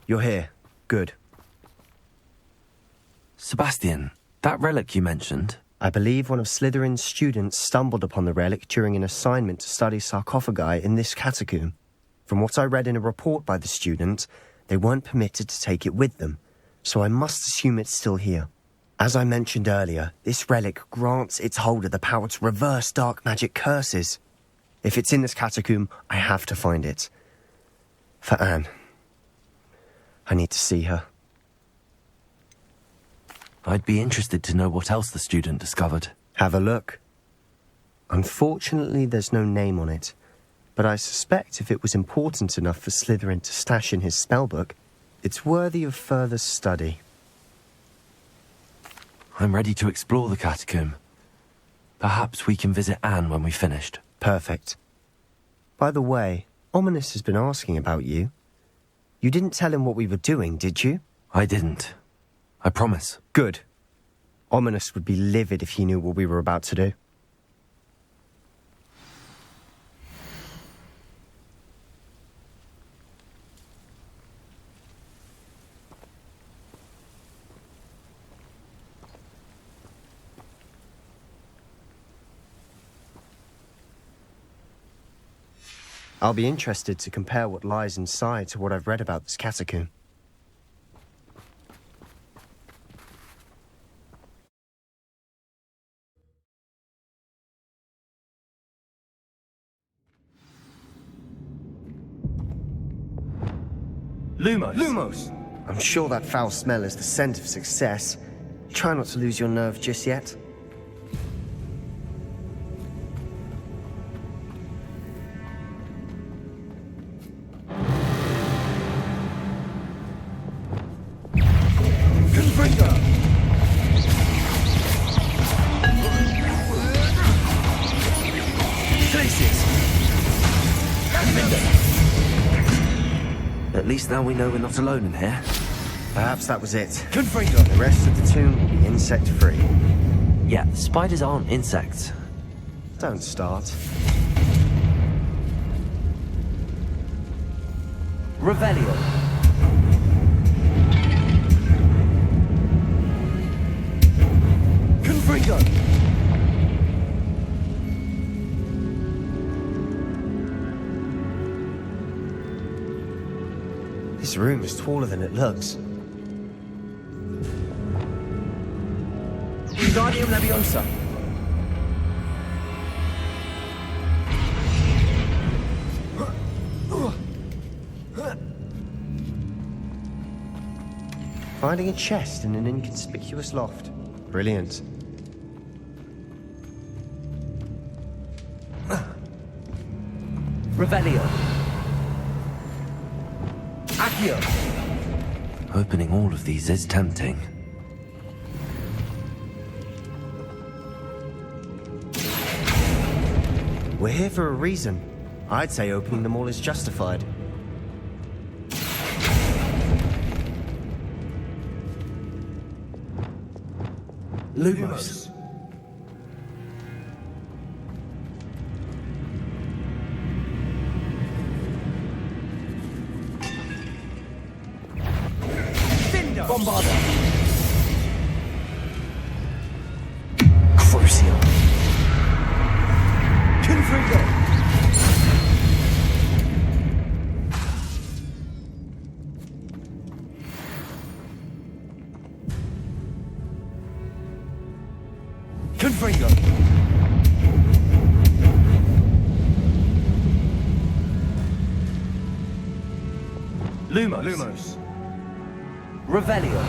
You're here. Good. Sebastian, that relic you mentioned... I believe one of Slytherin's students stumbled upon the relic during an assignment to study sarcophagi in this catacomb. From what I read in a report by the student, they weren't permitted to take it with them, so I must assume it's still here. As I mentioned earlier, this relic grants its holder the power to reverse dark magic curses. If it's in this catacomb, I have to find it. For Anne. I need to see her. I'd be interested to know what else the student discovered. Have a look. Unfortunately, there's no name on it, but I suspect if it was important enough for Slytherin to stash in his spellbook, it's worthy of further study. I'm ready to explore the catacomb. Perhaps we can visit Anne when we've finished. Perfect. By the way, Ominous has been asking about you. You didn't tell him what we were doing, did you? I didn't. I promise. Good. Ominous would be livid if he knew what we were about to do. I'll be interested to compare what lies inside to what I've read about this catacomb. Lumos! I'm sure that foul smell is the scent of success. Try not to lose your nerve just yet. At least now we know we're not alone in here. Perhaps that was it. The rest of the tomb will be insect-free. Yeah, spiders aren't insects. Don't start. Revelio. Confringo! This room is taller than it looks. Wingardium Leviosa. Finding a chest in an inconspicuous loft. Brilliant. Revelio. Accio. Opening all of these is tempting. We're here for a reason. I'd say opening them all is justified. Lumos. Bombarda. Crucial. Confringo. Confringo. Lumos. Revelio.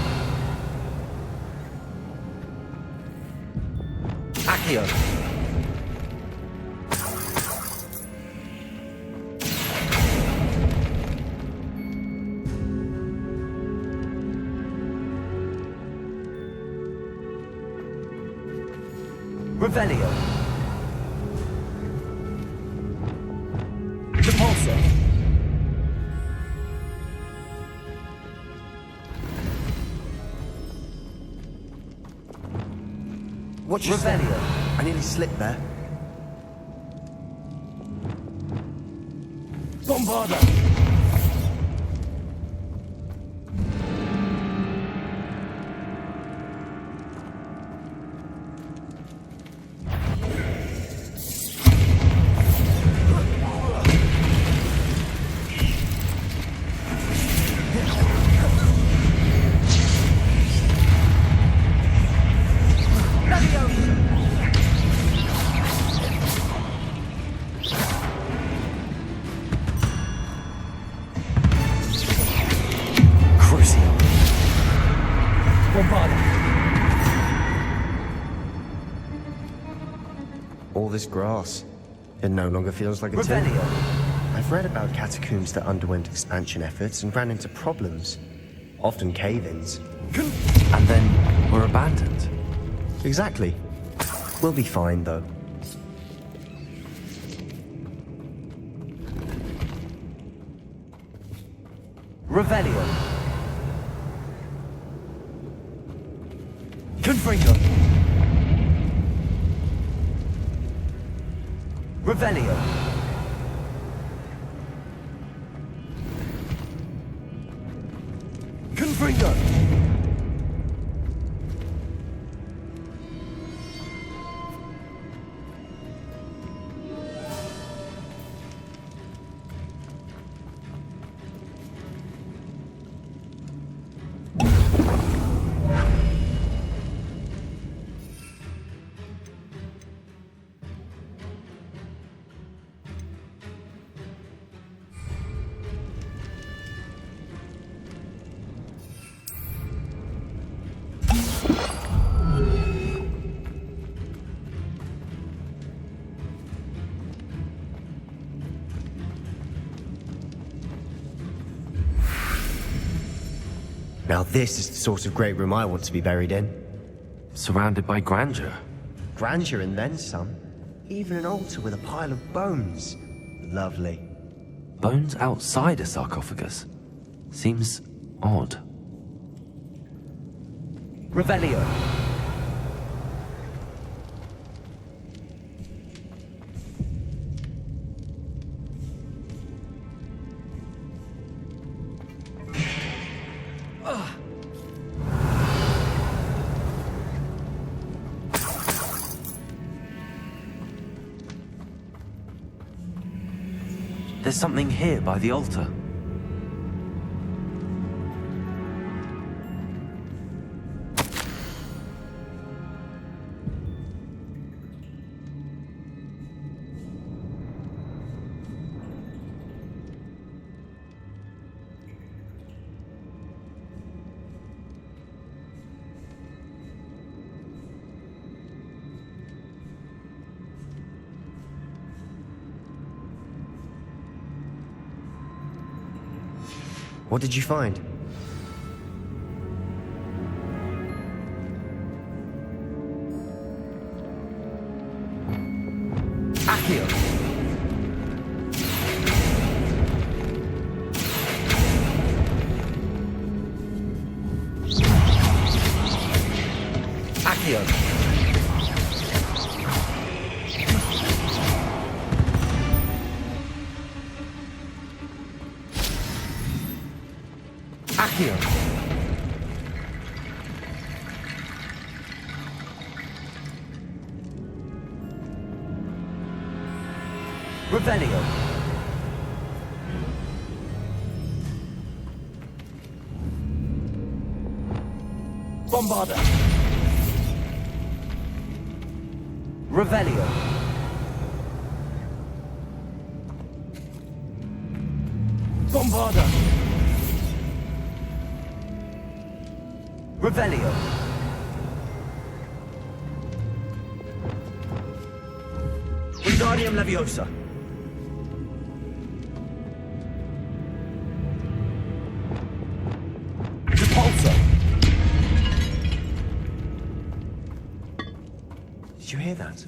Accio. Revelio. Repulsor. Watch your step. Revelio. I nearly slipped there. Bombarda. all this grass. It no longer feels like a tomb. Revelio. I've read about catacombs that underwent expansion efforts and ran into problems. Often cave-ins. And then were abandoned. Exactly. We'll be fine, though. Revelio. Confringo. Revelio. Confringo. Now this is the sort of great room I want to be buried in. Surrounded by grandeur. Grandeur and then some. Even an altar with a pile of bones. Lovely. Bones outside a sarcophagus. Seems odd. Revelio. There's something here by the altar. What did you find? Accio. Accio. Accio. Revelio. Bombarda. Revelio. Bombarda. Revelio. Wingardium Leviosa. Repulsor. Did you hear that?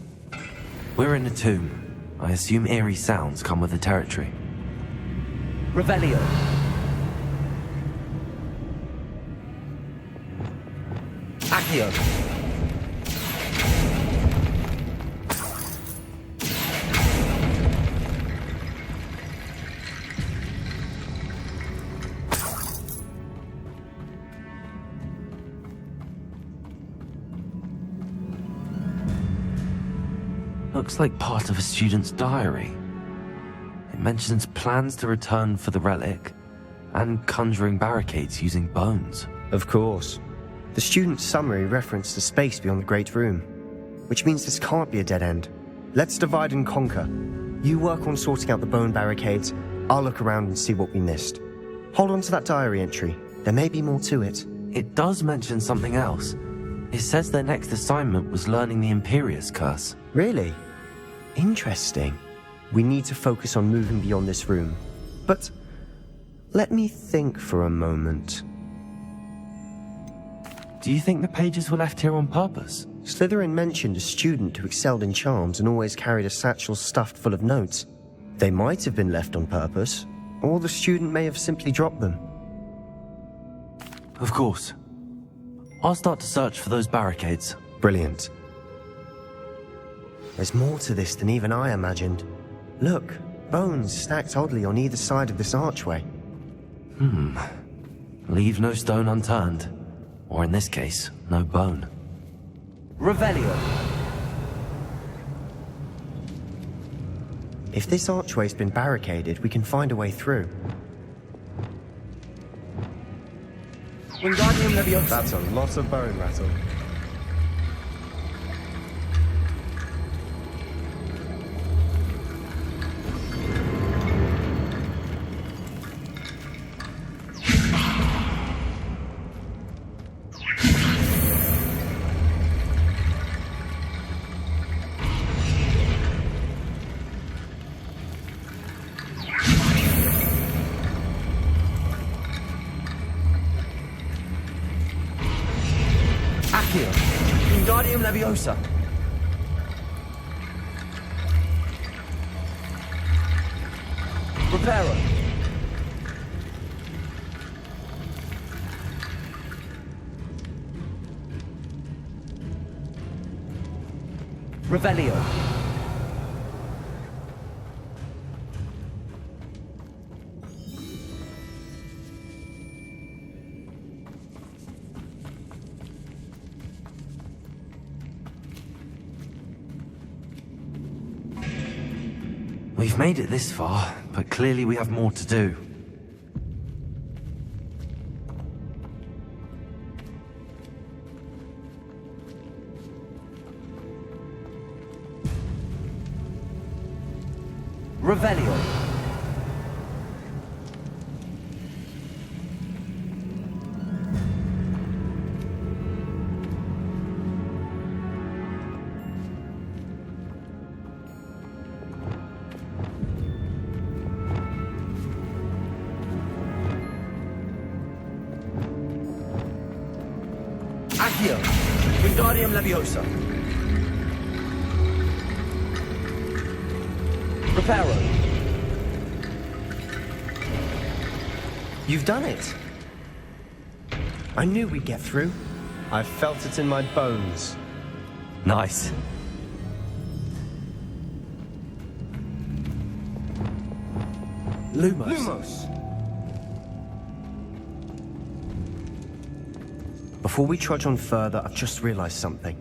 We're in a tomb. I assume eerie sounds come with the territory. Revelio. Accio. Looks like part of a student's diary. It mentions plans to return for the relic and conjuring barricades using bones. Of course. The student's summary referenced the space beyond the Great Room, which means this can't be a dead end. Let's divide and conquer. You work on sorting out the bone barricades, I'll look around and see what we missed. Hold on to that diary entry. There may be more to it. It does mention something else. It says their next assignment was learning the Imperius curse. Really? Interesting. We need to focus on moving beyond this room. But let me think for a moment. Do you think the pages were left here on purpose? Slytherin mentioned a student who excelled in charms and always carried a satchel stuffed full of notes. They might have been left on purpose, or the student may have simply dropped them. Of course. I'll start to search for those barricades. Brilliant. There's more to this than even I imagined. Look, bones stacked oddly on either side of this archway. Leave no stone unturned. Or in this case, no bone. Revelio. If this archway's been barricaded, we can find a way through. Wingardium Leviosa. That's a lot of bone rattle. Wingardium Leviosa. Reparo. Revelio. We've made it this far, but clearly we have more to do. Revelio. Accio. Wingardium Leviosa. Reparo. You've done it. I knew we'd get through. I felt it in my bones. Nice. Lumos. Lumos! Before we trudge on further, I've just realized something.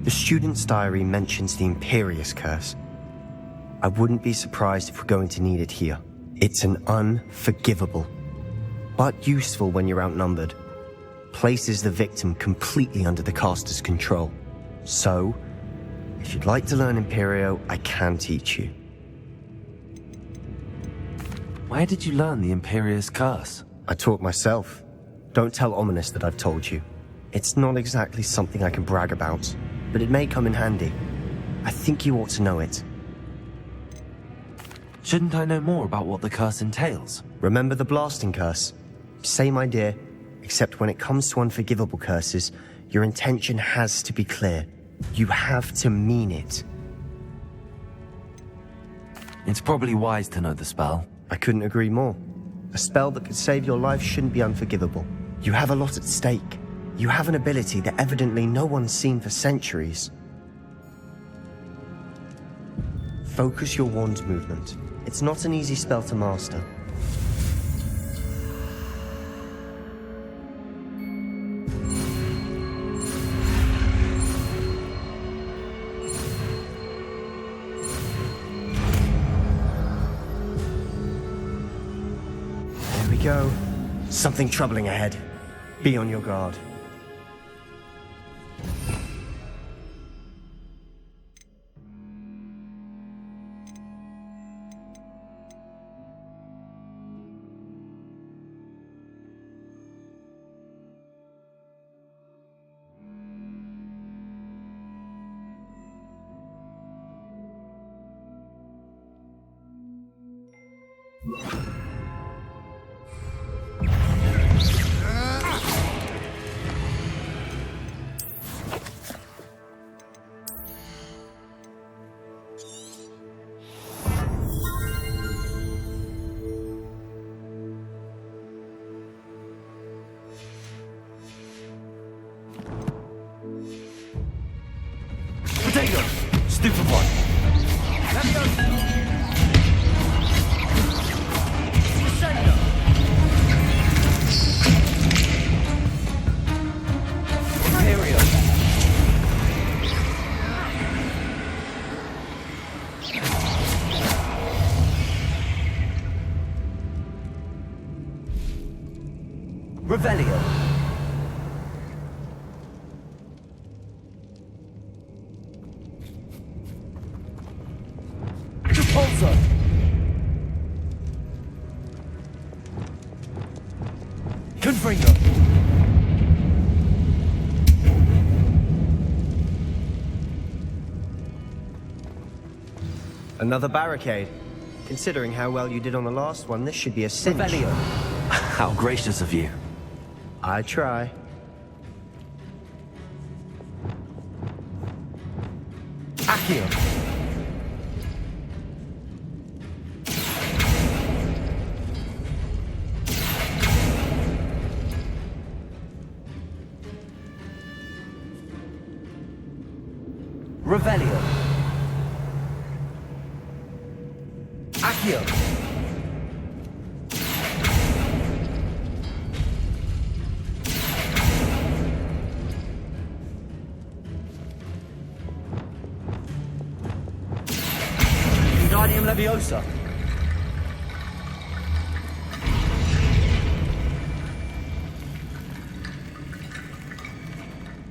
The student's diary mentions the Imperious Curse. I wouldn't be surprised if we're going to need it here. It's an unforgivable, but useful when you're outnumbered. Places the victim completely under the caster's control. So, if you'd like to learn Imperio, I can teach you. Where did you learn the Imperious Curse? I taught myself. Don't tell Ominous that I've told you. It's not exactly something I can brag about, but it may come in handy. I think you ought to know it. Shouldn't I know more about what the curse entails? Remember the blasting curse? Same idea, except when it comes to unforgivable curses, your intention has to be clear. You have to mean it. It's probably wise to know the spell. I couldn't agree more. A spell that could save your life shouldn't be unforgivable. You have a lot at stake. You have an ability that evidently no one's seen for centuries. Focus your wand's movement. It's not an easy spell to master. There we go. Something troubling ahead. Be on your guard. Potato! Stupid one! Leviosa! Crescendo! Imperial! Revelio! Repulsor! Confringo! Another barricade. Considering how well you did on the last one, this should be a cinch. Revelio! How gracious of you. I try. Accio! Revelio! Accio! Wingardium Leviosa!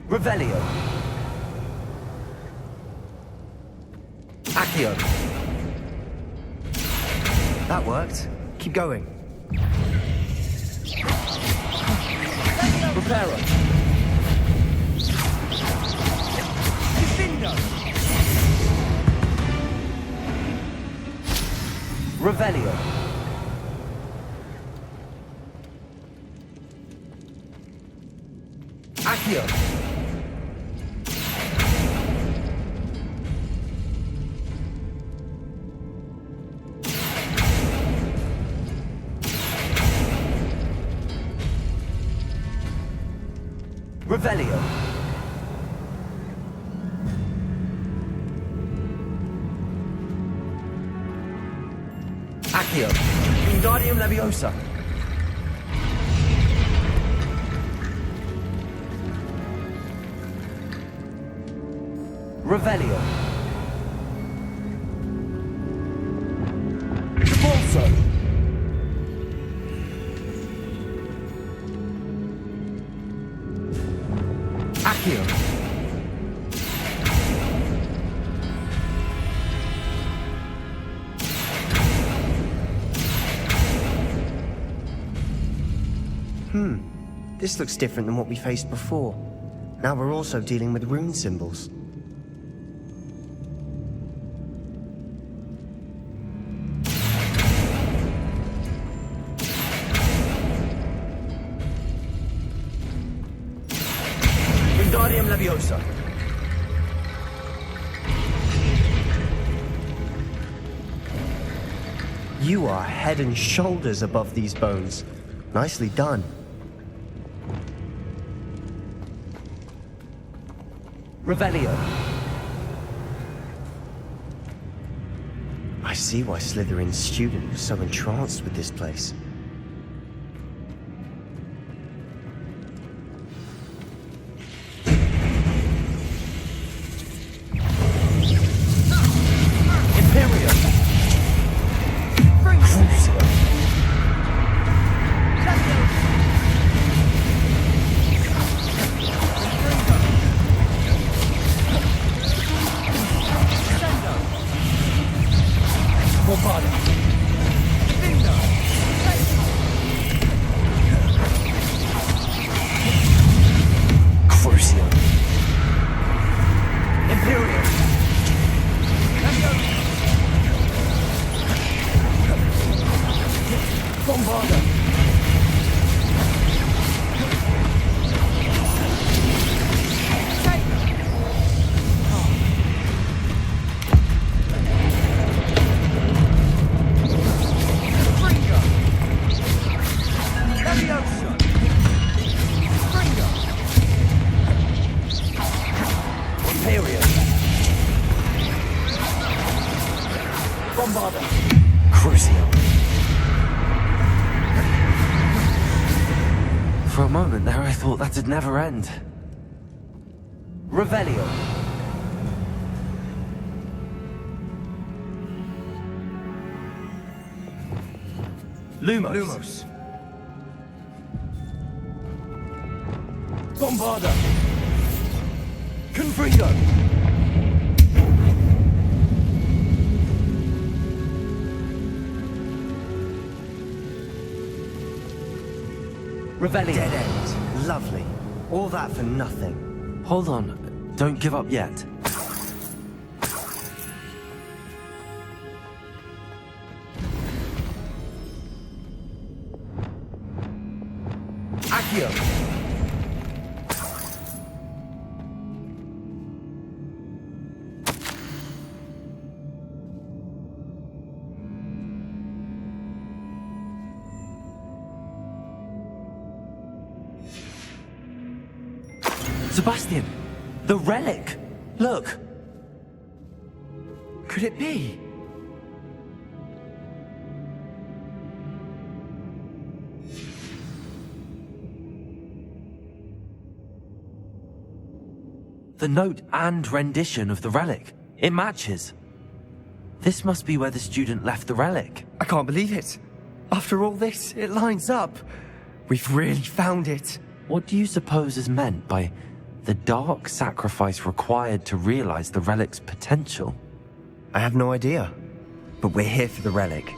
Revelio! Accio! That worked. Keep going. Reparo! Defendo! Revelio! Accio! Revelio! Accio! Wingardium Leviosa! Revelio! Repulsor! Accio! This looks different than what we faced before. Now we're also dealing with rune symbols. Wingardium Leviosa! You are head and shoulders above these bones. Nicely done. Revelio! I see why Slytherin's student was so entranced with this place. Imperial! Crucio! Bombada! Defendo! Bombarda. For a moment there, I thought that'd never end. Revelio. Lumos. Bombarda. Confringo. Revelio. Dead end. Lovely. All that for nothing. Hold on, don't give up yet. Accio. Sebastian! The relic! Look! Could it be? The note and rendition of the relic. It matches. This must be where the student left the relic. I can't believe it. After all this, it lines up. We've really found it. What do you suppose is meant by the dark sacrifice required to realize the relic's potential? I have no idea. But we're here for the relic.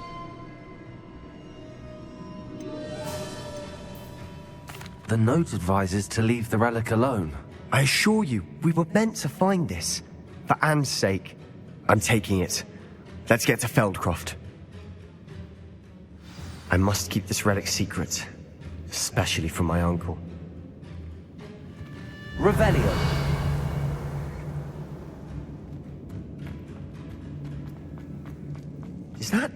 The note advises to leave the relic alone. I assure you, we were meant to find this. For Anne's sake. I'm taking it. Let's get to Feldcroft. I must keep this relic secret. Especially from my uncle. Revelio. Is that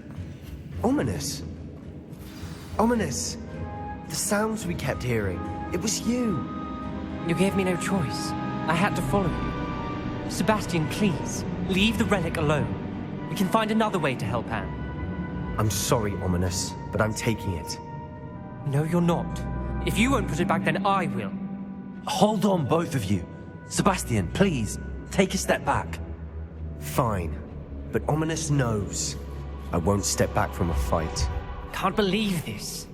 ominous? Ominous. The sounds we kept hearing. It was you. You gave me no choice. I had to follow you. Sebastian, please, leave the relic alone. We can find another way to help Anne. I'm sorry, Ominous, but I'm taking it. No, you're not. If you won't put it back, then I will. Hold on, both of you. Sebastian, please, take a step back. Fine, but Ominous knows. I won't step back from a fight. Can't believe this.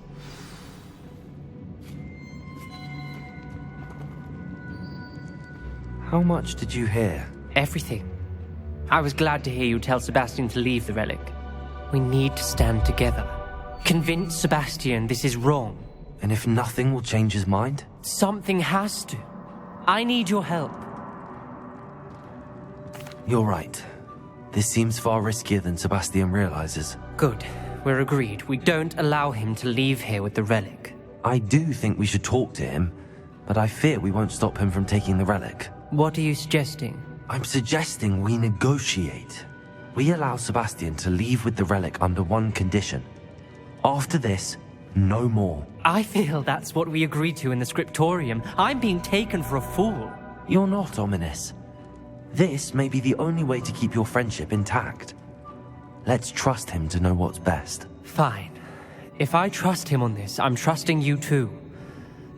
How much did you hear? Everything. I was glad to hear you tell Sebastian to leave the relic. We need to stand together. Convince Sebastian this is wrong. And if nothing will change his mind? Something has to. I need your help. You're right. This seems far riskier than Sebastian realizes. Good. We're agreed. We don't allow him to leave here with the relic. I do think we should talk to him, but I fear we won't stop him from taking the relic. What are you suggesting? I'm suggesting we negotiate. We allow Sebastian to leave with the relic under one condition. After this, no more. I feel that's what we agreed to in the scriptorium. I'm being taken for a fool. You're not, Ominous. This may be the only way to keep your friendship intact. Let's trust him to know what's best. Fine. If I trust him on this, I'm trusting you too.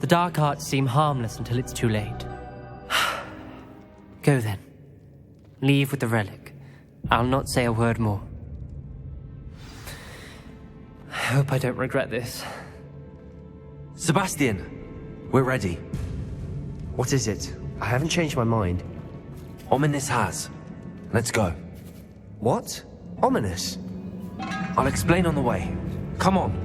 The dark arts seem harmless until it's too late. Go then. Leave with the relic. I'll not say a word more. I hope I don't regret this. Sebastian, we're ready. What is it? I haven't changed my mind. Ominous has. Let's go. What? Ominous? I'll explain on the way. Come on.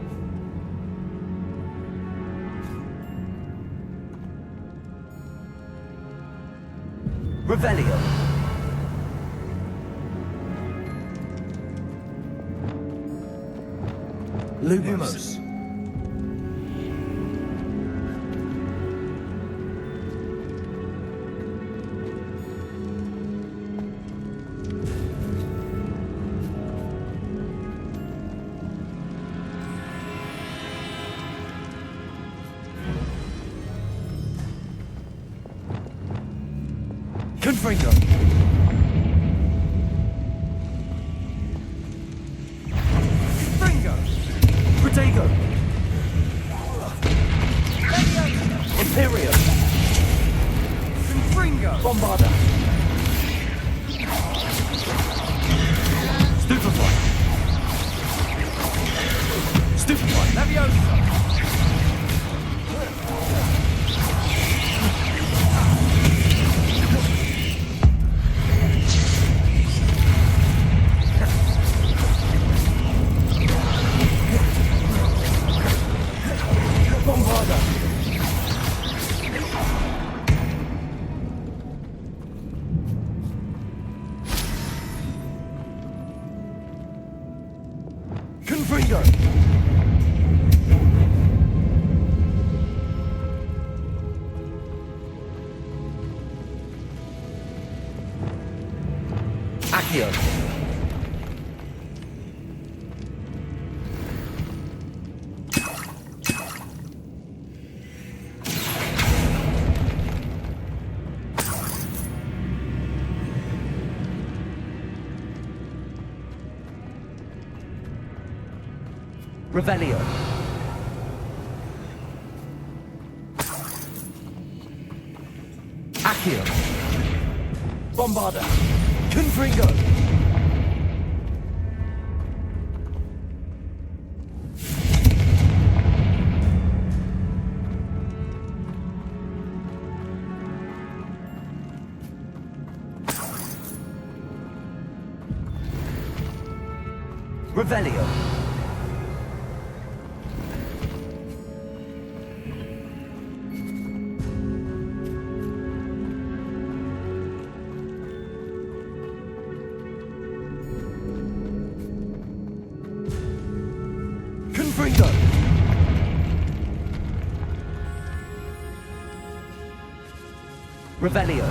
Revelio. Lumos. Confringo. Confringo. Protego. Imperium. Confringo. Bombarda. Stupefy. Stupefy. Leviosa. Confringo! Accio! Revelio. Accio. Bombarda. Confringo. Revelio. Confringo. Revelio.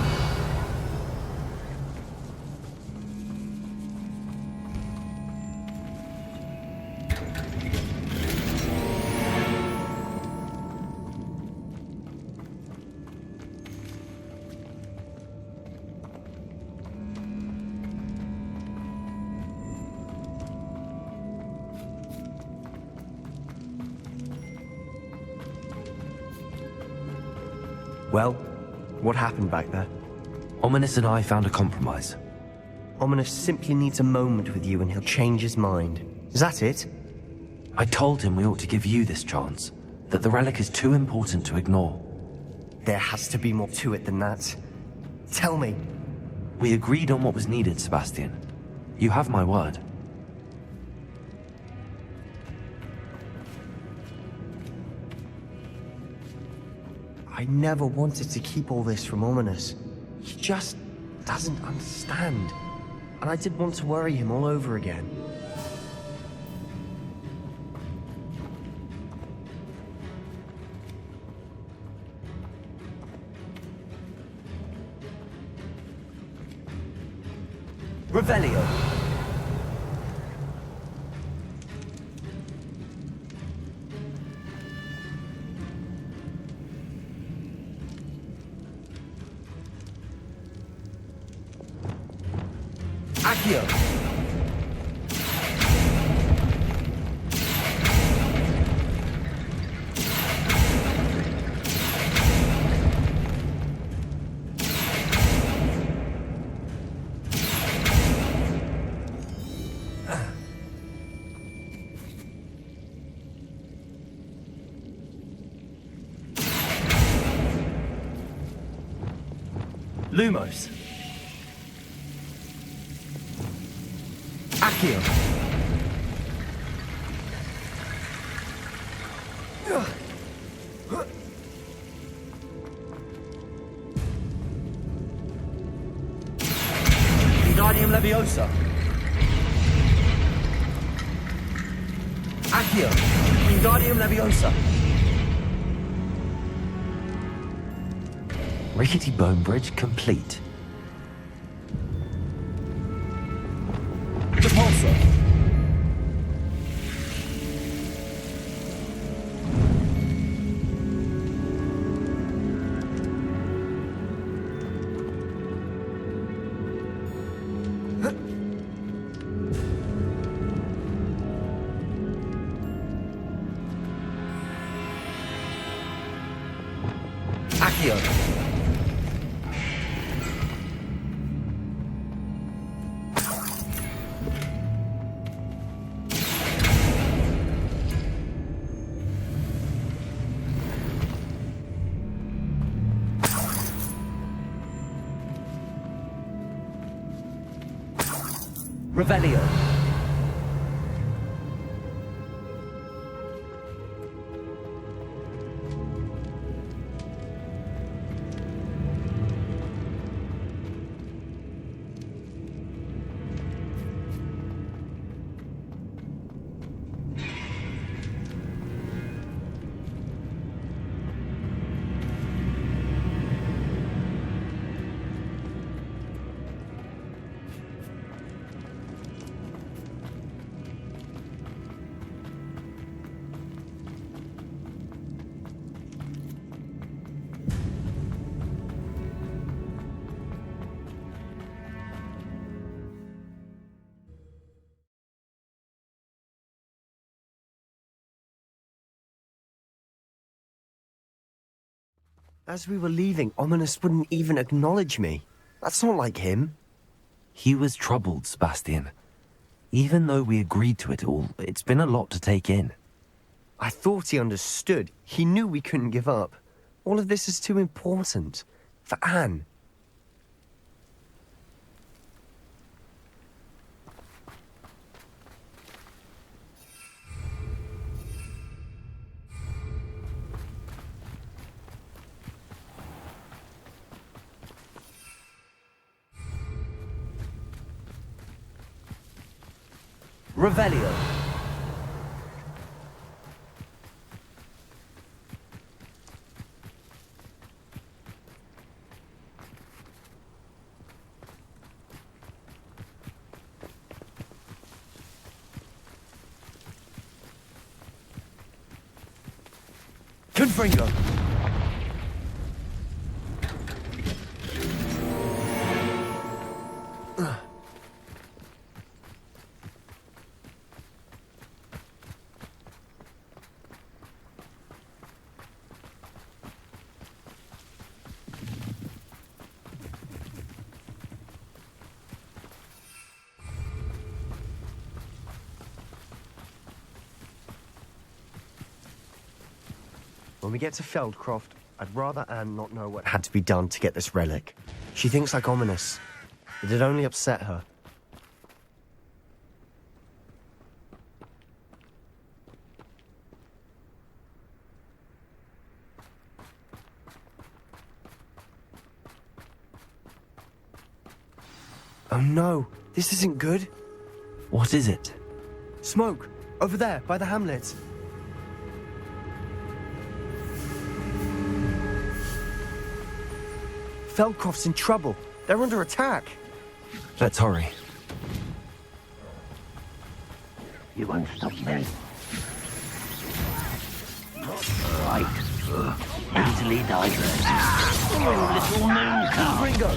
Well, what happened back there? Ominous and I found a compromise. Ominous simply needs a moment with you and he'll change his mind. Is that it? I told him we ought to give you this chance, that the relic is too important to ignore. There has to be more to it than that. Tell me. We agreed on what was needed, Sebastian. You have my word. I never wanted to keep all this from Ominous. He just doesn't understand. And I didn't want to worry him all over again. Revelio. Accio. Lumos. Accio. Wingardium Leviosa. Accio. Accio. Wingardium Leviosa. Rickety bone bridge complete. Repulsor. Accio. Revelio. As we were leaving, Ominous wouldn't even acknowledge me. That's not like him. He was troubled, Sebastian. Even though we agreed to it all, it's been a lot to take in. I thought he understood. He knew we couldn't give up. All of this is too important. For Anne. Revelio. Confringo. When we get to Feldcroft, I'd rather Anne not know what had to be done to get this relic. She thinks like Ominous. It'd only upset her. Oh no, this isn't good. What is it? Smoke! Over there, by the hamlet. Feldcroft's in trouble. They're under attack. Let's hurry. You won't stop me. Right. Easily diverted. Oh, little moon car. Confringo.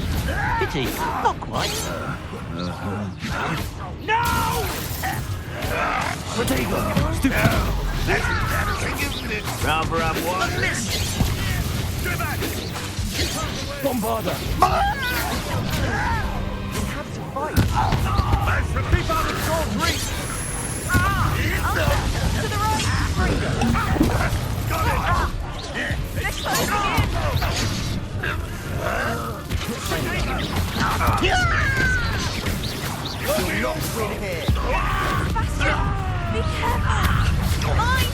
Pity. Not quite. No! Protego. Stupid. Rather have one. Bombarda. Keep out of John's reach! To the right! Next Be careful! Mine!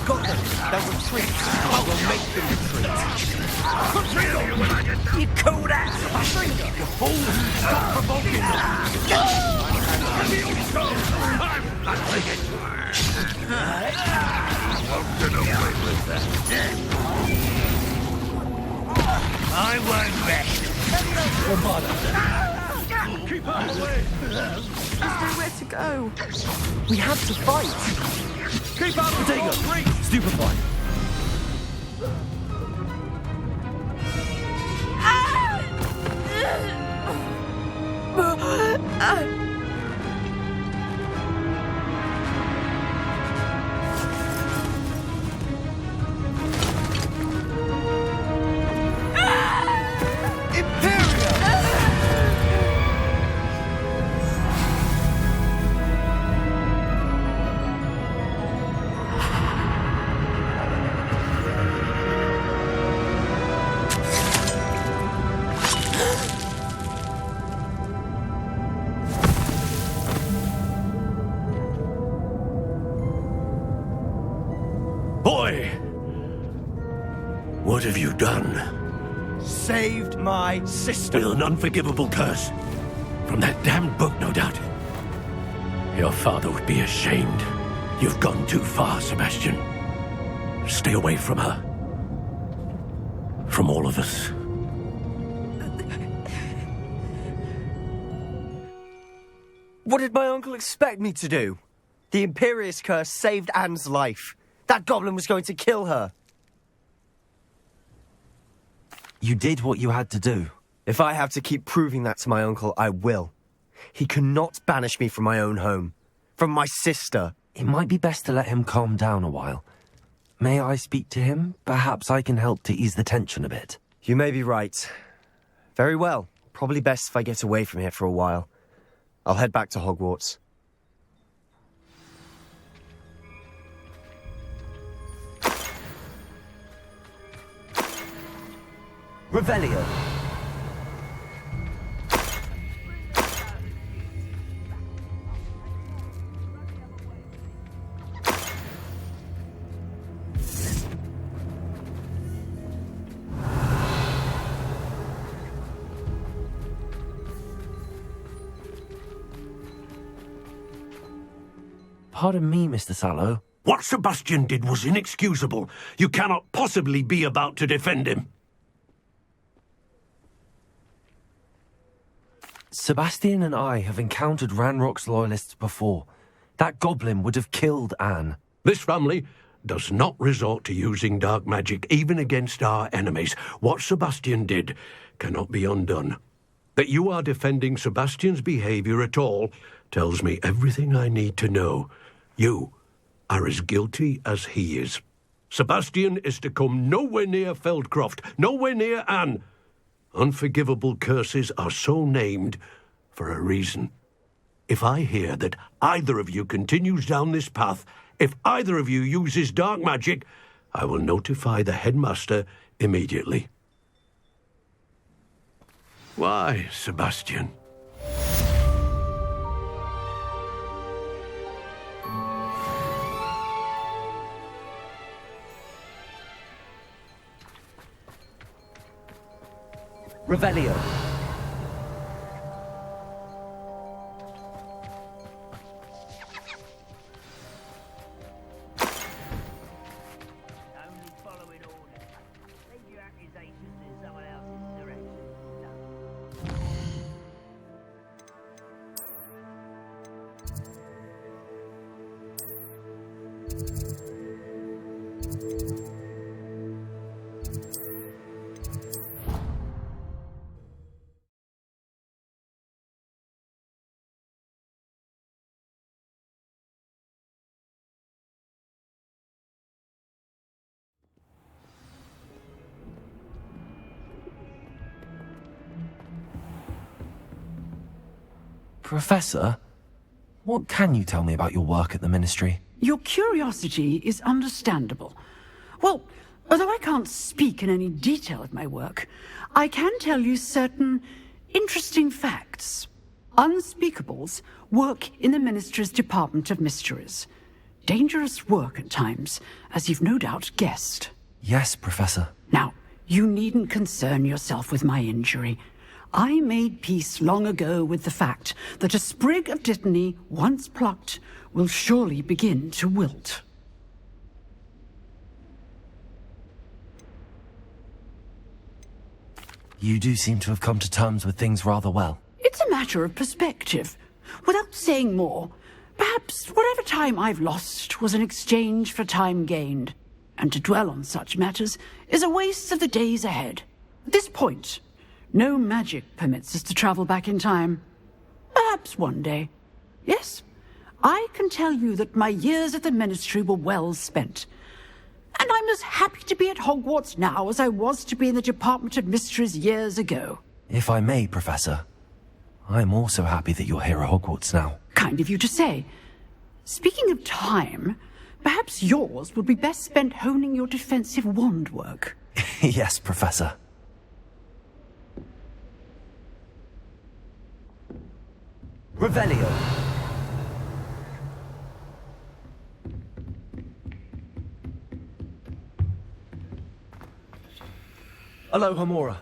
Got them. They'll retreat. I will make them retreat. You cool ass! You fool! Stop provoking them. I'm not taking. I won't rest. Keep out of the way! There's nowhere to go. We have to fight. Keep out of the Tego, strong's reach! stupefy. Boy! What have you done? Saved my sister. With an unforgivable curse. From that damned book, no doubt. Your father would be ashamed. You've gone too far, Sebastian. Stay away from her. From all of us. What did my uncle expect me to do? The Imperious curse saved Anne's life. That goblin was going to kill her. You did what you had to do. If I have to keep proving that to my uncle, I will. He cannot banish me from my own home. From my sister. It might be best to let him calm down a while. May I speak to him? Perhaps I can help to ease the tension a bit. You may be right. Very well. Probably best if I get away from here for a while. I'll head back to Hogwarts. Revelio. Pardon me, Mr. Sallow. What Sebastian did was inexcusable. You cannot possibly be about to defend him. Sebastian and I have encountered Ranrock's loyalists before. That goblin would have killed Anne. This family does not resort to using dark magic, even against our enemies. What Sebastian did cannot be undone. That you are defending Sebastian's behavior at all tells me everything I need to know. You are as guilty as he is. Sebastian is to come nowhere near Feldcroft, nowhere near Anne. Unforgivable curses are so named for a reason. If I hear that either of you continues down this path, if either of you uses dark magic, I will notify the headmaster immediately. Why, Sebastian? Revelio. Only following orders. Leave your accusations in someone else's direction. Professor, what can you tell me about your work at the Ministry? Your curiosity is understandable. Well, although I can't speak in any detail of my work, I can tell you certain interesting facts. Unspeakables work in the Ministry's Department of Mysteries. Dangerous work at times, as you've no doubt guessed. Yes, Professor. Now, you needn't concern yourself with my injury. I made peace long ago with the fact that a sprig of dittany, once plucked, will surely begin to wilt. You do seem to have come to terms with things rather well. It's a matter of perspective. Without saying more, perhaps whatever time I've lost was an exchange for time gained. And to dwell on such matters is a waste of the days ahead. At this point, no magic permits us to travel back in time. Perhaps one day. Yes, I can tell you that my years at the Ministry were well spent. And I'm as happy to be at Hogwarts now as I was to be in the Department of Mysteries years ago. If I may, Professor, I'm also happy that you're here at Hogwarts now. Kind of you to say. Speaking of time, perhaps yours would be best spent honing your defensive wand work. Yes, Professor. Revelio. Aloha Mora.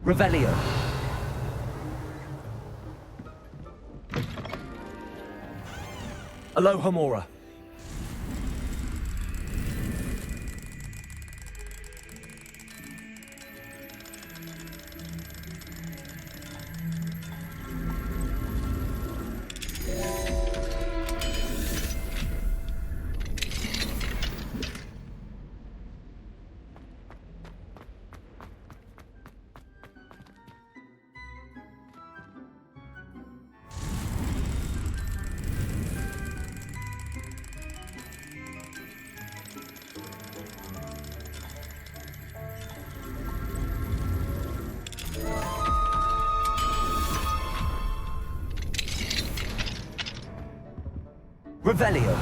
Revelio. Aloha Mora. Revelio.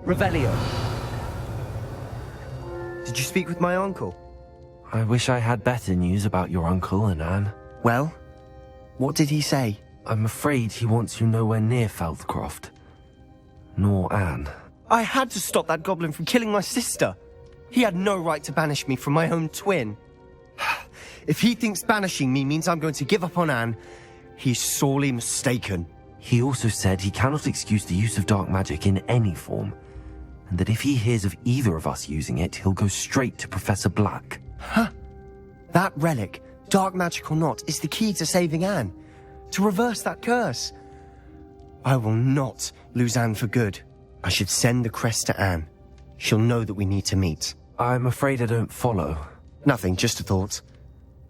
Revelio. Did you speak with my uncle? I wish I had better news about your uncle and Anne. Well, what did he say? I'm afraid he wants you nowhere near Feldcroft. Nor Anne. I had to stop that goblin from killing my sister. He had no right to banish me from my own twin. If he thinks banishing me means I'm going to give up on Anne, he's sorely mistaken. He also said he cannot excuse the use of dark magic in any form, and that if he hears of either of us using it, he'll go straight to Professor Black. Huh? That relic, dark magic or not, is the key to saving Anne. To reverse that curse. I will not lose Anne for good. I should send the crest to Anne. She'll know that we need to meet. I'm afraid I don't follow. Nothing, just a thought.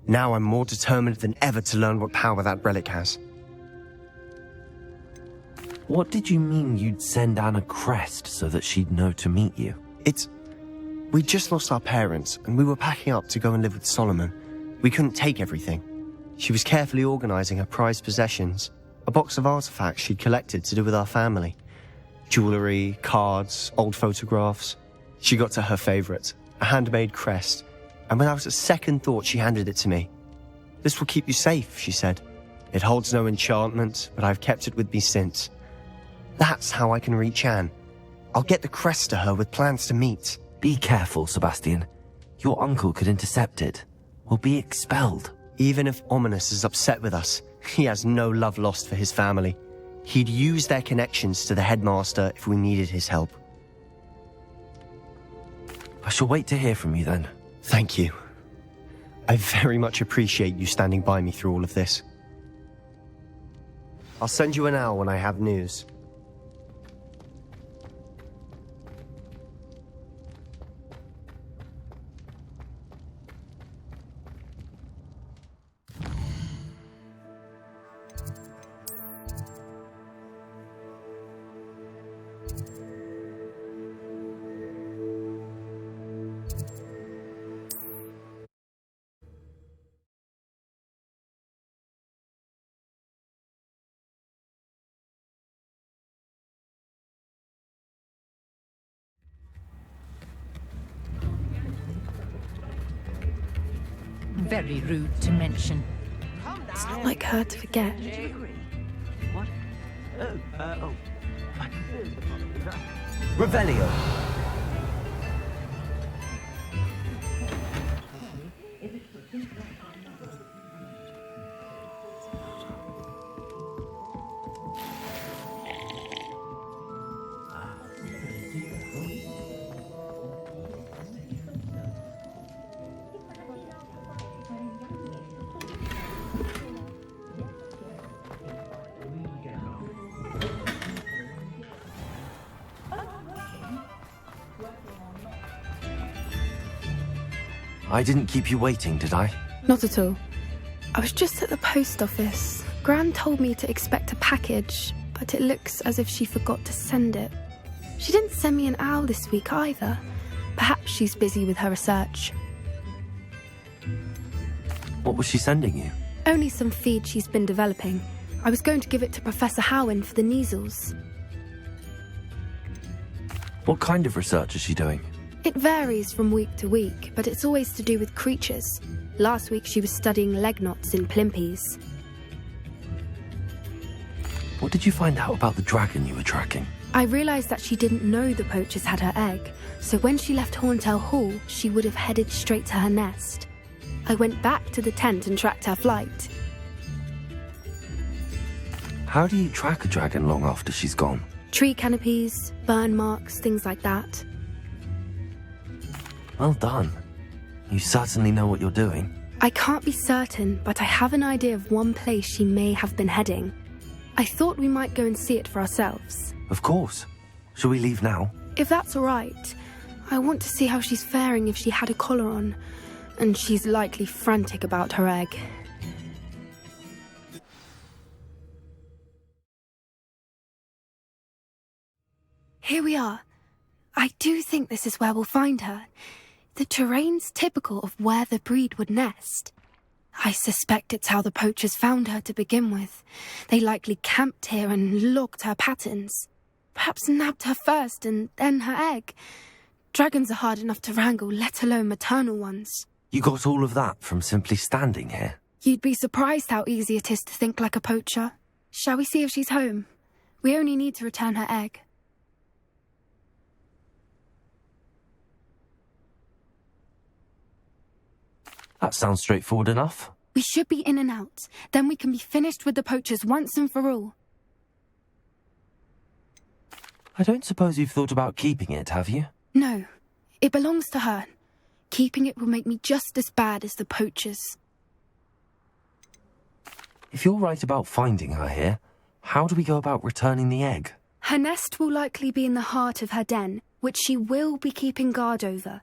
Now I'm more determined than ever to learn what power that relic has. What did you mean you'd send Anne a crest so that she'd know to meet you? We just lost our parents, and we were packing up to go and live with Solomon. We couldn't take everything. She was carefully organizing her prized possessions. A box of artifacts she'd collected to do with our family. Jewellery, cards, old photographs. She got to her favourite, a handmade crest, and without a second thought she handed it to me. "This will keep you safe," she said. "It holds no enchantment, but I've kept it with me since. That's how I can reach Anne. I'll get the crest to her with plans to meet." Be careful, Sebastian. Your uncle could intercept it. We'll be expelled. Even if Ominous is upset with us, he has no love lost for his family. He'd use their connections to the headmaster if we needed his help. I shall wait to hear from you then. Thank you. I very much appreciate you standing by me through all of this. I'll send you an owl when I have news. Very rude to mention. It's not like her to forget. Revelio. I didn't keep you waiting, did I? Not at all. I was just at the post office. Gran told me to expect a package, but it looks as if she forgot to send it. She didn't send me an owl this week either. Perhaps she's busy with her research. What was she sending you? Only some feed she's been developing. I was going to give it to Professor Howin for the measles. What kind of research is she doing? It varies from week to week, but it's always to do with creatures. Last week she was studying leg knots in plimpies. What did you find out about the dragon you were tracking? I realised that she didn't know the poachers had her egg, so when she left Horntail Hall, she would have headed straight to her nest. I went back to the tent and tracked her flight. How do you track a dragon long after she's gone? Tree canopies, burn marks, things like that. Well done. You certainly know what you're doing. I can't be certain, but I have an idea of one place she may have been heading. I thought we might go and see it for ourselves. Of course. Shall we leave now? If that's all right. I want to see how she's faring if she had a collar on, and she's likely frantic about her egg. Here we are. I do think this is where we'll find her. The terrain's typical of where the breed would nest. I suspect it's how the poachers found her to begin with. They likely camped here and logged her patterns. Perhaps nabbed her first and then her egg. Dragons are hard enough to wrangle, let alone maternal ones. You got all of that from simply standing here? You'd be surprised how easy it is to think like a poacher. Shall we see if she's home? We only need to return her egg. That sounds straightforward enough. We should be in and out. Then we can be finished with the poachers once and for all. I don't suppose you've thought about keeping it, have you? No. It belongs to her. Keeping it will make me just as bad as the poachers. If you're right about finding her here, how do we go about returning the egg? Her nest will likely be in the heart of her den, which she will be keeping guard over.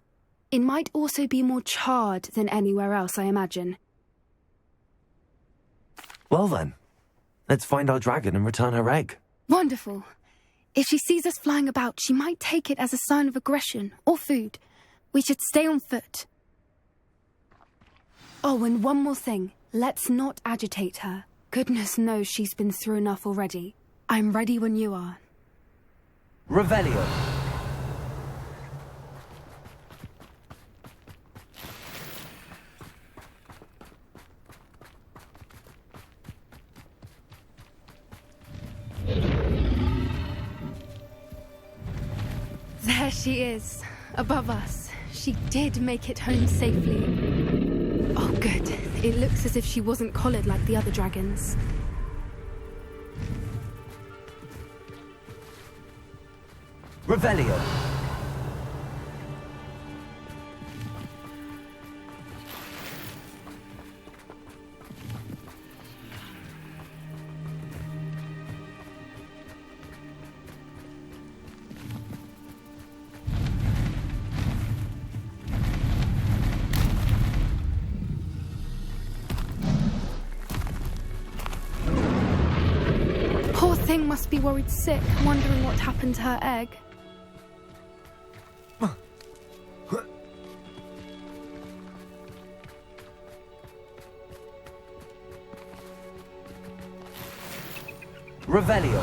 It might also be more charred than anywhere else, I imagine. Well then, let's find our dragon and return her egg. Wonderful. If she sees us flying about, she might take it as a sign of aggression or food. We should stay on foot. Oh, and one more thing. Let's not agitate her. Goodness knows she's been through enough already. I'm ready when you are. Revelio. There she is, above us. She did make it home safely. Oh, good. It looks as if she wasn't collared like the other dragons. Revelio. Poor thing must be worried sick, wondering what happened to her egg. Revelio.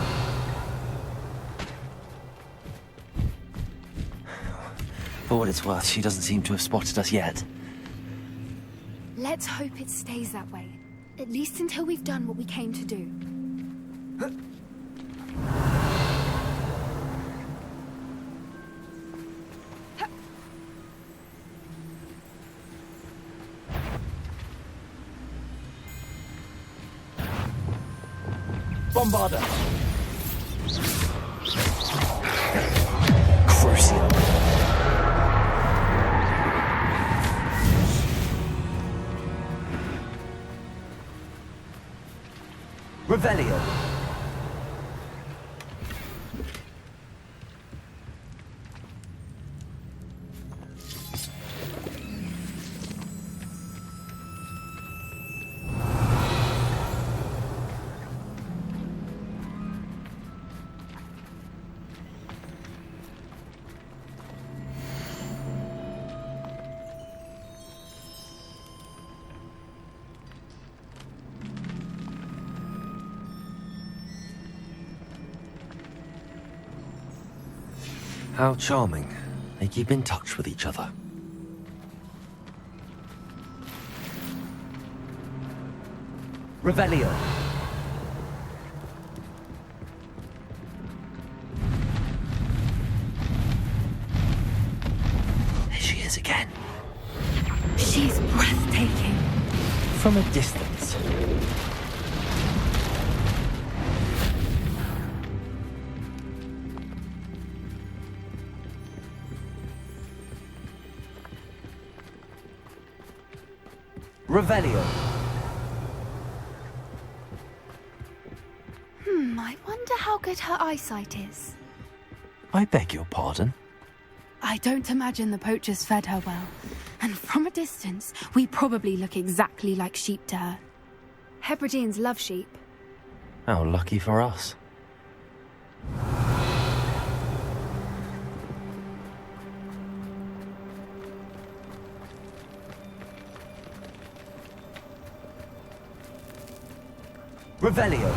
For what it's worth, she doesn't seem to have spotted us yet. Let's hope it stays that way. At least until we've done what we came to do. Bombarda. Crucial. Revelio. How charming. They keep in touch with each other. Revelio. There she is again. She's breathtaking. From a distance. Revelio. I wonder how good her eyesight is. I beg your pardon? I don't imagine the poachers fed her well. And from a distance, we probably look exactly like sheep to her. Hebrideans love sheep. How lucky for us. Revelio.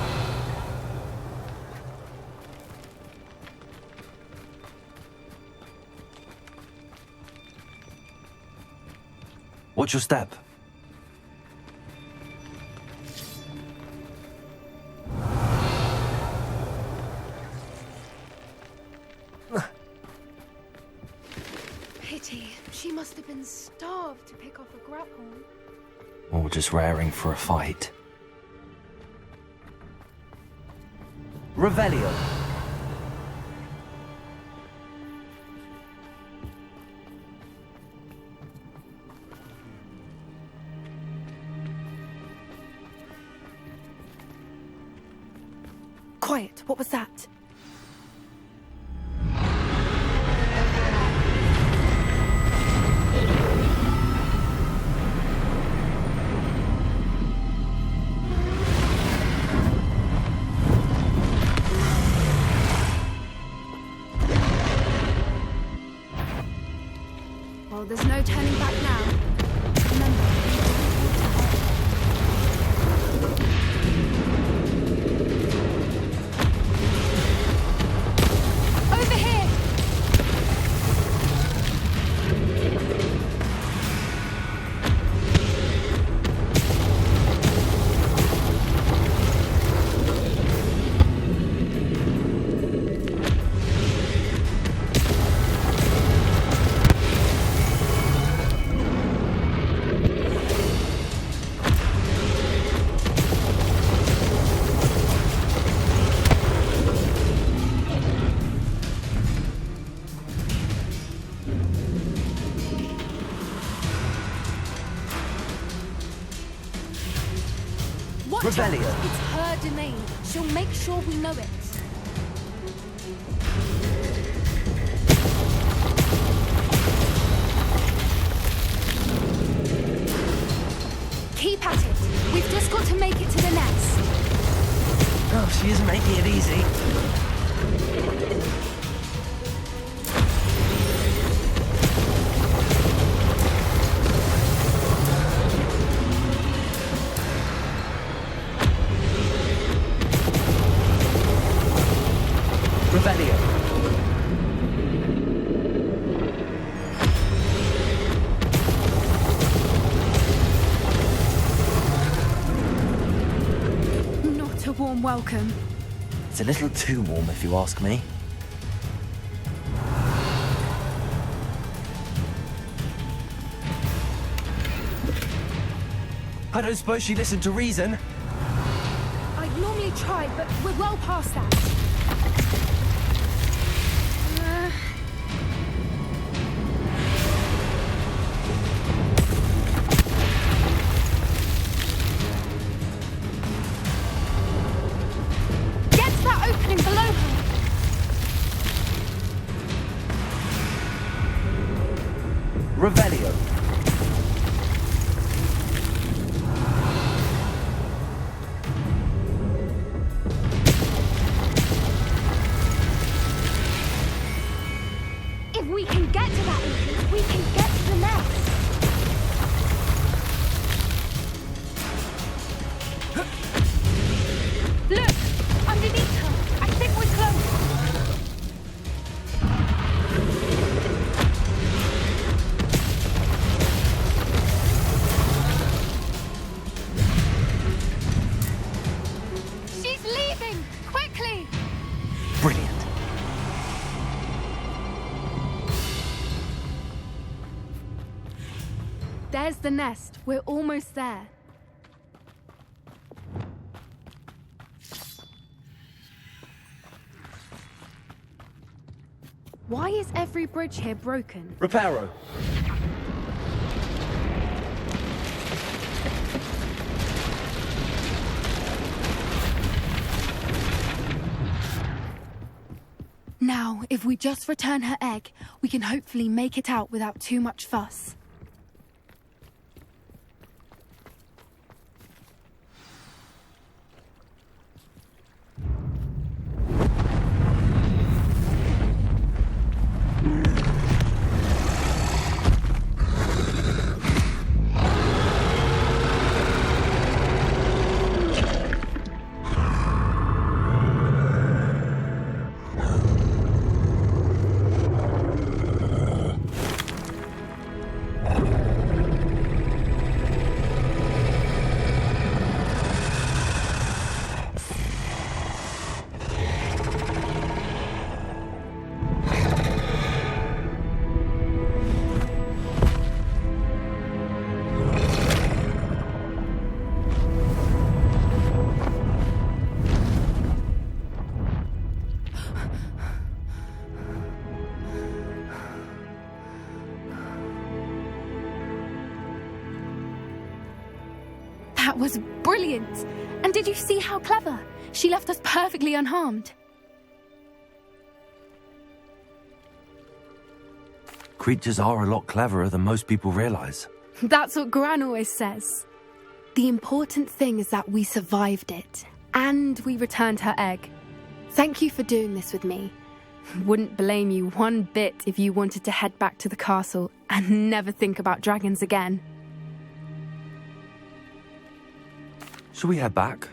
What's your step? Pity. She must have been starved to pick off a grapple. Or just raring for a fight. Revelio. Quiet, what was that? Well, there's no turning back now. Remember, Revelio. It's her domain. She'll make sure we know it. Keep at it. We've just got to make it to the nest. Oh, she isn't making it easy. Revelio. Not a warm welcome. It's a little too warm, if you ask me. I don't suppose she listened to reason. I'd normally try, but we're well past that. Get to that opening below her. Revelio. If we can get to that entrance, we can get to the nest. Look! Underneath her! I think we're close! She's leaving! Quickly! Brilliant. There's the nest. We're almost there. Why is every bridge here broken? Reparo. Now, if we just return her egg, we can hopefully make it out without too much fuss. That was brilliant! And did you see how clever? She left us perfectly unharmed. Creatures are a lot cleverer than most people realize. That's what Gran always says. The important thing is that we survived it, and we returned her egg. Thank you for doing this with me. Wouldn't blame you one bit if you wanted to head back to the castle and never think about dragons again. Shall we head back?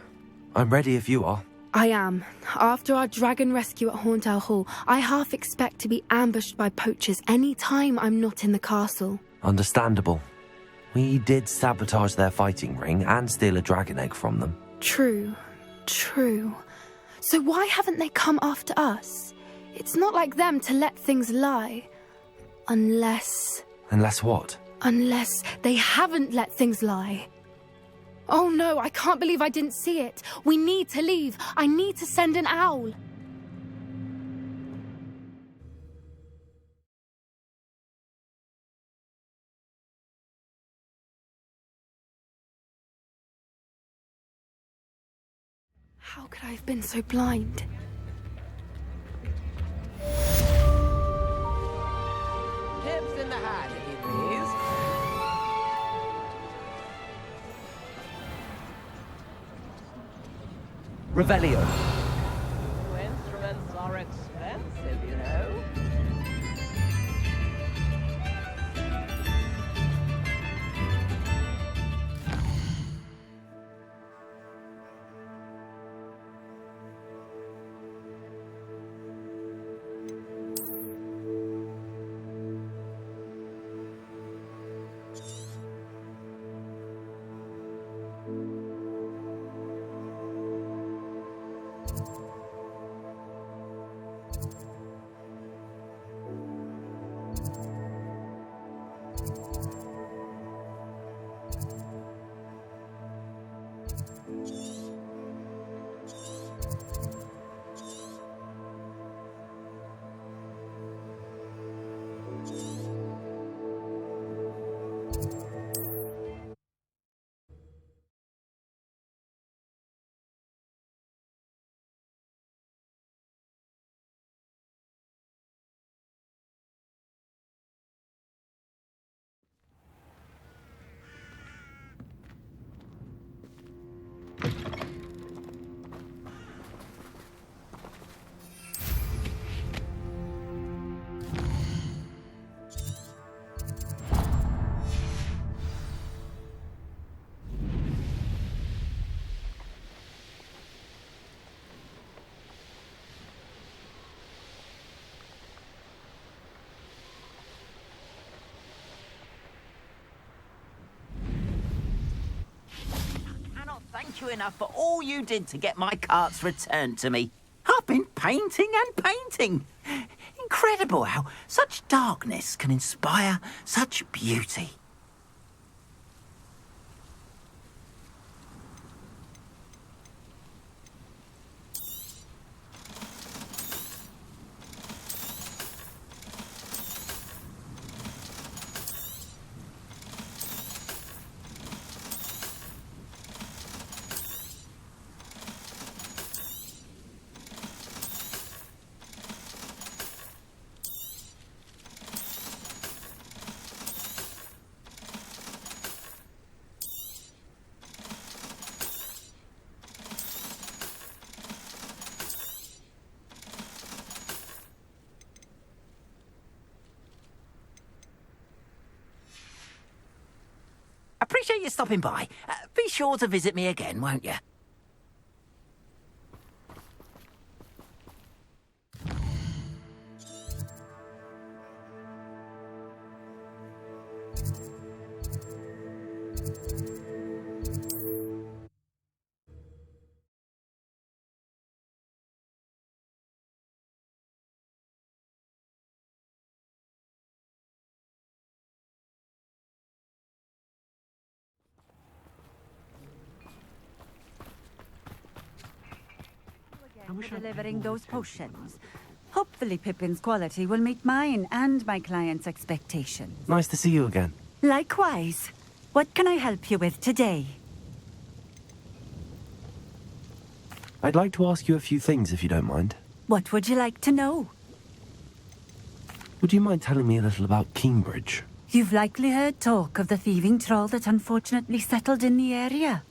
I'm ready if you are. I am. After our dragon rescue at Hauntow Hall, I half expect to be ambushed by poachers any time I'm not in the castle. Understandable. We did sabotage their fighting ring and steal a dragon egg from them. True. So why haven't they come after us? It's not like them to let things lie. Unless what? Unless they haven't let things lie. Oh no, I can't believe I didn't see it. We need to leave. I need to send an owl. How could I have been so blind? Tips in the hat, if you please. Revelio. New instruments are expensive, you know. Thank you enough for all you did to get my carts returned to me. I've been painting and painting. Incredible how such darkness can inspire such beauty. Appreciate you stopping by. Be sure to visit me again, won't you? For delivering those potions. Hopefully Pippin's quality will meet mine and my client's expectations. Nice to see you again. Likewise. What can I help you with today? I'd like to ask you a few things, if you don't mind. What would you like to know? Would you mind telling me a little about Cambridge? You've likely heard talk of the thieving troll that unfortunately settled in the area.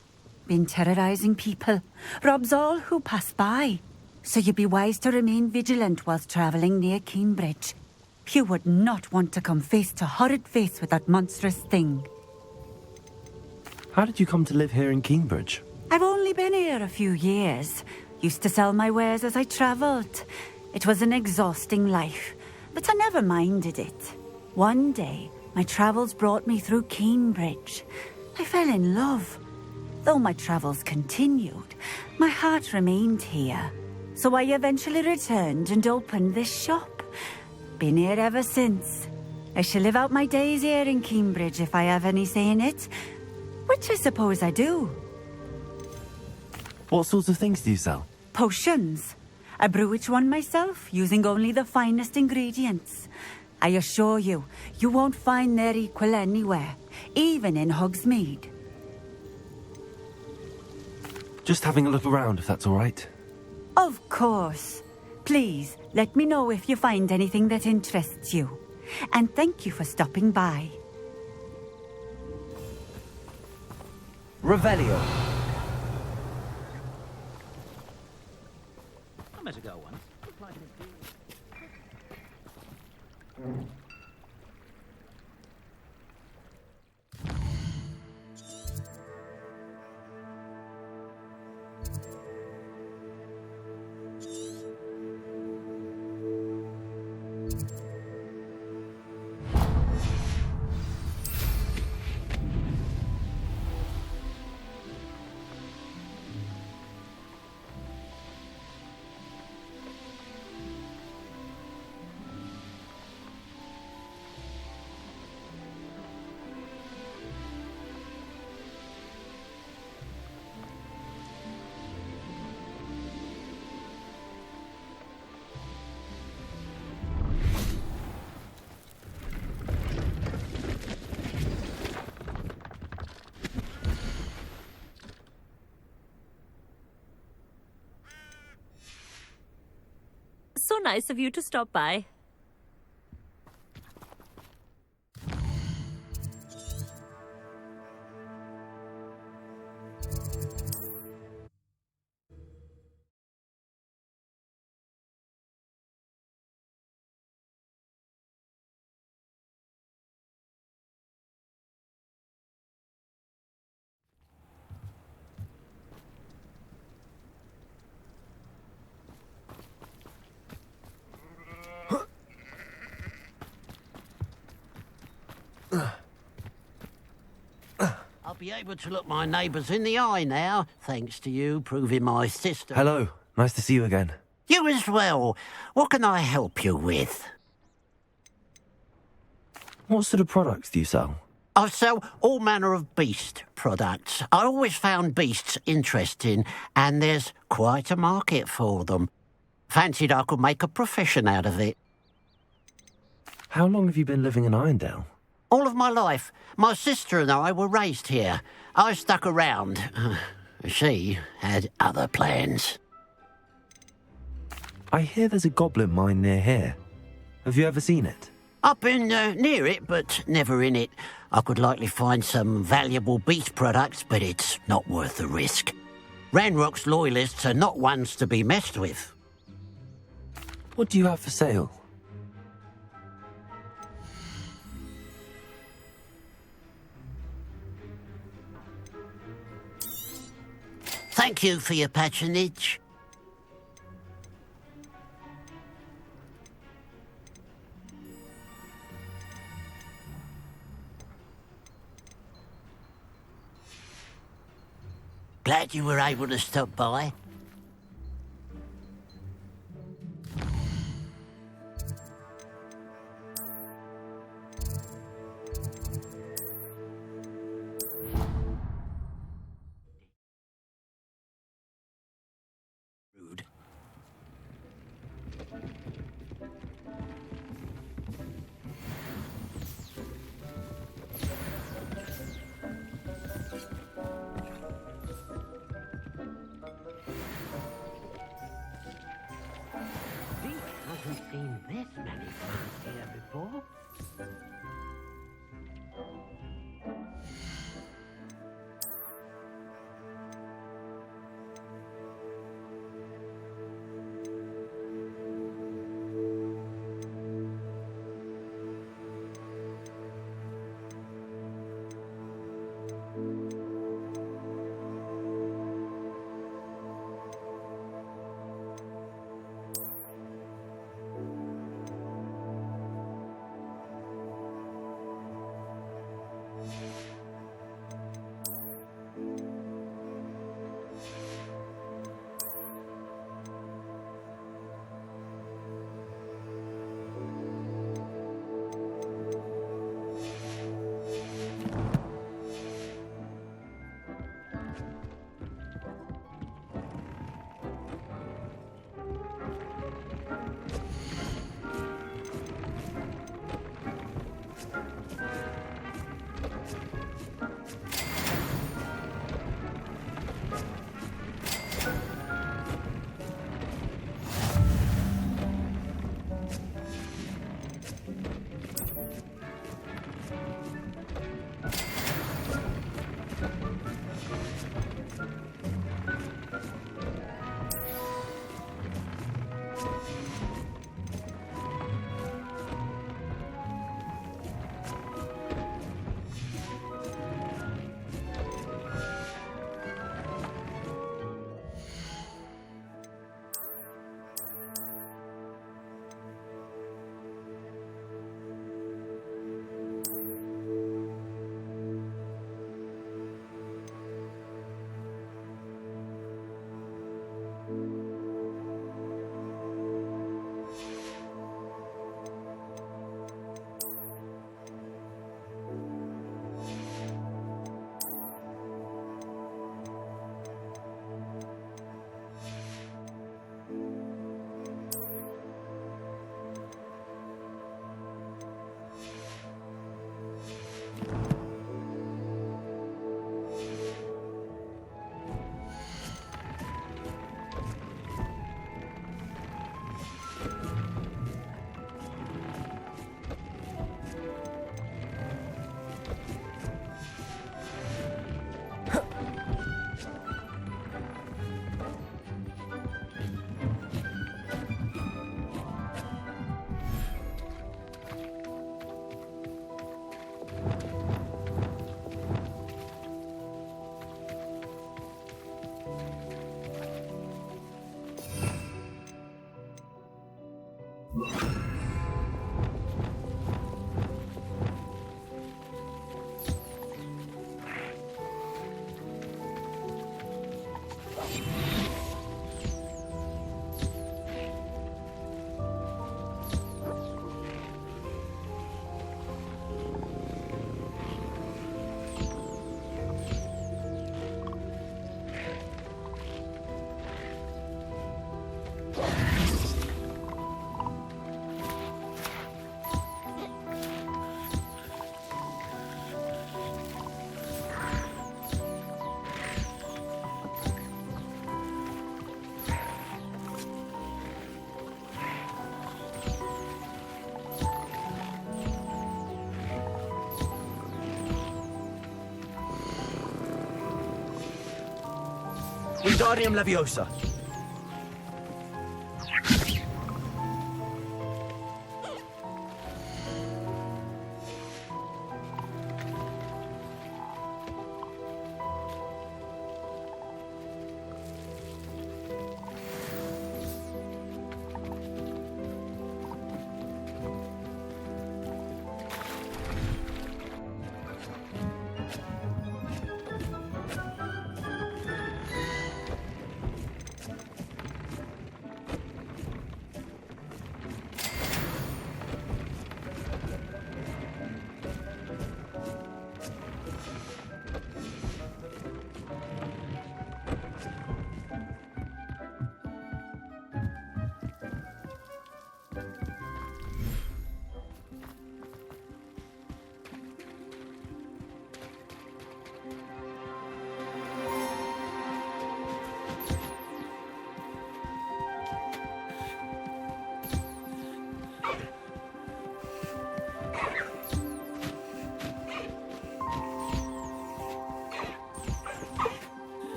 Been terrorizing people, robs all who pass by. So you'd be wise to remain vigilant whilst travelling near Cambridge. You would not want to come face to horrid face with that monstrous thing. How did you come to live here in Cambridge? I've only been here a few years. Used to sell my wares as I travelled. It was an exhausting life, but I never minded it. One day, my travels brought me through Cambridge. I fell in love. Though my travels continued, my heart remained here. So I eventually returned and opened this shop. Been here ever since. I shall live out my days here in Cambridge if I have any say in it, which I suppose I do. What sorts of things do you sell? Potions. I brew each one myself, using only the finest ingredients. I assure you, you won't find their equal anywhere, even in Hogsmeade. Just having a look around, if that's all right. Of course. Please, let me know if you find anything that interests you. And thank you for stopping by. Revelio. I better go one. So nice of you to stop by. I'll be able to look my neighbours in the eye now, thanks to you proving my sister. Hello. Nice to see you again. You as well. What can I help you with? What sort of products do you sell? I sell all manner of beast products. I always found beasts interesting, and there's quite a market for them. Fancied I could make a profession out of it. How long have you been living in Irondale? All of my life. My sister and I were raised here. I stuck around. She had other plans. I hear there's a goblin mine near here. Have you ever seen it? I've been near it, but never in it. I could likely find some valuable beast products, but it's not worth the risk. Ranrock's loyalists are not ones to be messed with. What do you have for sale? Thank you for your patronage. Glad you were able to stop by. Rude. Hasn't seen this many plants here before. Wingardium Leviosa.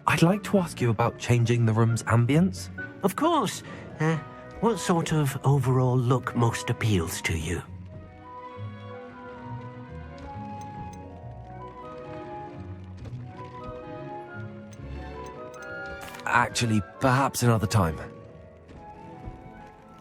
I'd like to ask you about changing the room's ambience. Of course. What sort of overall look most appeals to you? Actually, perhaps another time.